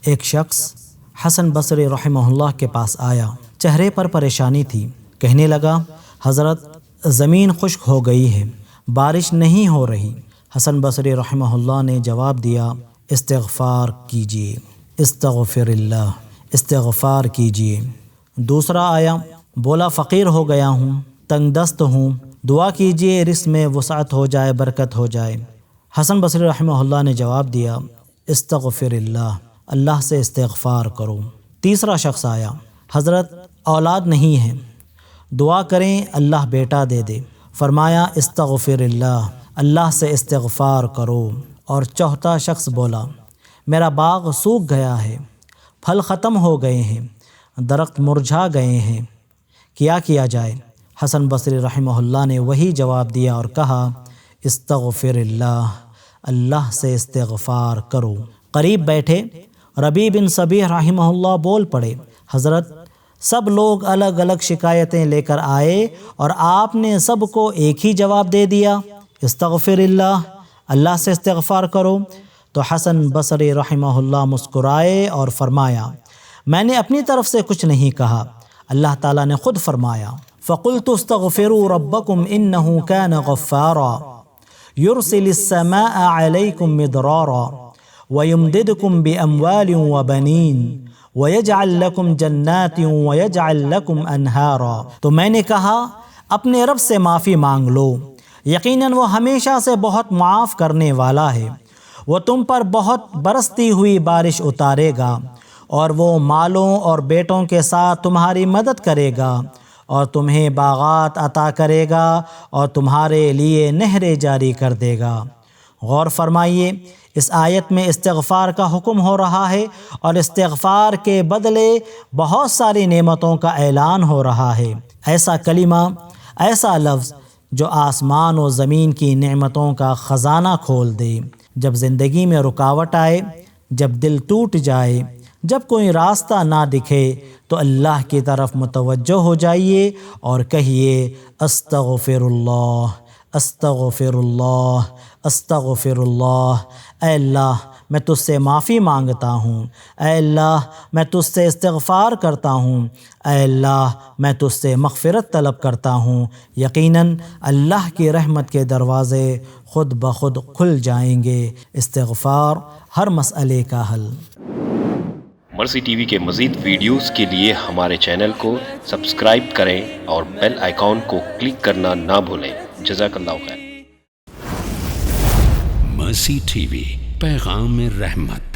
ایک شخص حسن بصری رحمہ اللہ کے پاس آیا، چہرے پر پریشانی تھی، کہنے لگا حضرت زمین خشک ہو گئی ہے، بارش نہیں ہو رہی۔ حسن بصری رحمہ اللہ نے جواب دیا استغفار کیجیے، استغفر اللہ، استغفار کیجیے۔ دوسرا آیا، بولا فقیر ہو گیا ہوں، تنگ دست ہوں، دعا کیجیے رزق میں وسعت ہو جائے، برکت ہو جائے۔ حسن بصری رحمہ اللہ نے جواب دیا استغفر اللہ، اللہ سے استغفار کرو۔ تیسرا شخص آیا، حضرت اولاد نہیں ہے، دعا کریں اللہ بیٹا دے دے۔ فرمایا استغفر اللہ، اللہ سے استغفار کرو۔ اور چوتھا شخص بولا میرا باغ سوکھ گیا ہے، پھل ختم ہو گئے ہیں، درخت مرجھا گئے ہیں، کیا جائے؟ حسن بصری رحمہ اللہ نے وہی جواب دیا اور کہا استغفر اللہ، اللہ سے استغفار کرو۔ قریب بیٹھے ربیع بن صبیح رحمہ اللہ بول پڑے، حضرت سب لوگ الگ الگ شکایتیں لے کر آئے اور آپ نے سب کو ایک ہی جواب دے دیا استغفر اللہ، اللہ سے استغفار کرو۔ تو حسن بصری رحمہ اللہ مسکرائے اور فرمایا میں نے اپنی طرف سے کچھ نہیں کہا، اللہ تعالیٰ نے خود فرمایا فَقُلْتُ اسْتَغْفِرُوا رَبَّكُمْ إِنَّهُ كَانَ غَفَّارًا يُرْسِلِ السَّمَاءَ عَلَيْكُمْ مِدْرَارًا وَيُمْدِدْكُمْ بِأَمْوَالٍ وَبَنِينَ وَيَجْعَلْ لَكُمْ جَنَّاتٍ وَيَجْعَلْ لَكُمْ أَنْهَارًا۔ تو میں نے کہا اپنے رب سے معافی مانگ لو، یقیناً وہ ہمیشہ سے بہت معاف کرنے والا ہے، وہ تم پر بہت برستی ہوئی بارش اتارے گا، اور وہ مالوں اور بیٹوں کے ساتھ تمہاری مدد کرے گا، اور تمہیں باغات عطا کرے گا، اور تمہارے لیے نہریں جاری کر دے گا۔ غور فرمائیے، اس آیت میں استغفار کا حکم ہو رہا ہے اور استغفار کے بدلے بہت ساری نعمتوں کا اعلان ہو رہا ہے۔ ایسا کلمہ، ایسا لفظ جو آسمان و زمین کی نعمتوں کا خزانہ کھول دے۔ جب زندگی میں رکاوٹ آئے، جب دل ٹوٹ جائے، جب کوئی راستہ نہ دکھے تو اللہ کی طرف متوجہ ہو جائیے اور کہیے استغفر اللہ، استغفر اللہ، استغفر اللہ۔ اے اللہ میں تجھ سے معافی مانگتا ہوں، اے اللہ میں تجھ سے استغفار کرتا ہوں، اے اللہ میں تجھ سے مغفرت طلب کرتا ہوں۔ یقیناً اللہ کی رحمت کے دروازے خود بخود کھل جائیں گے۔ استغفار ہر مسئلے کا حل۔ مرسی ٹی وی کے مزید ویڈیوز کے لیے ہمارے چینل کو سبسکرائب کریں اور بیل آئیکن کو کلک کرنا نہ بھولیں۔ جزاک اللہ خیر۔ مرسی ٹی وی، پیغام رحمت۔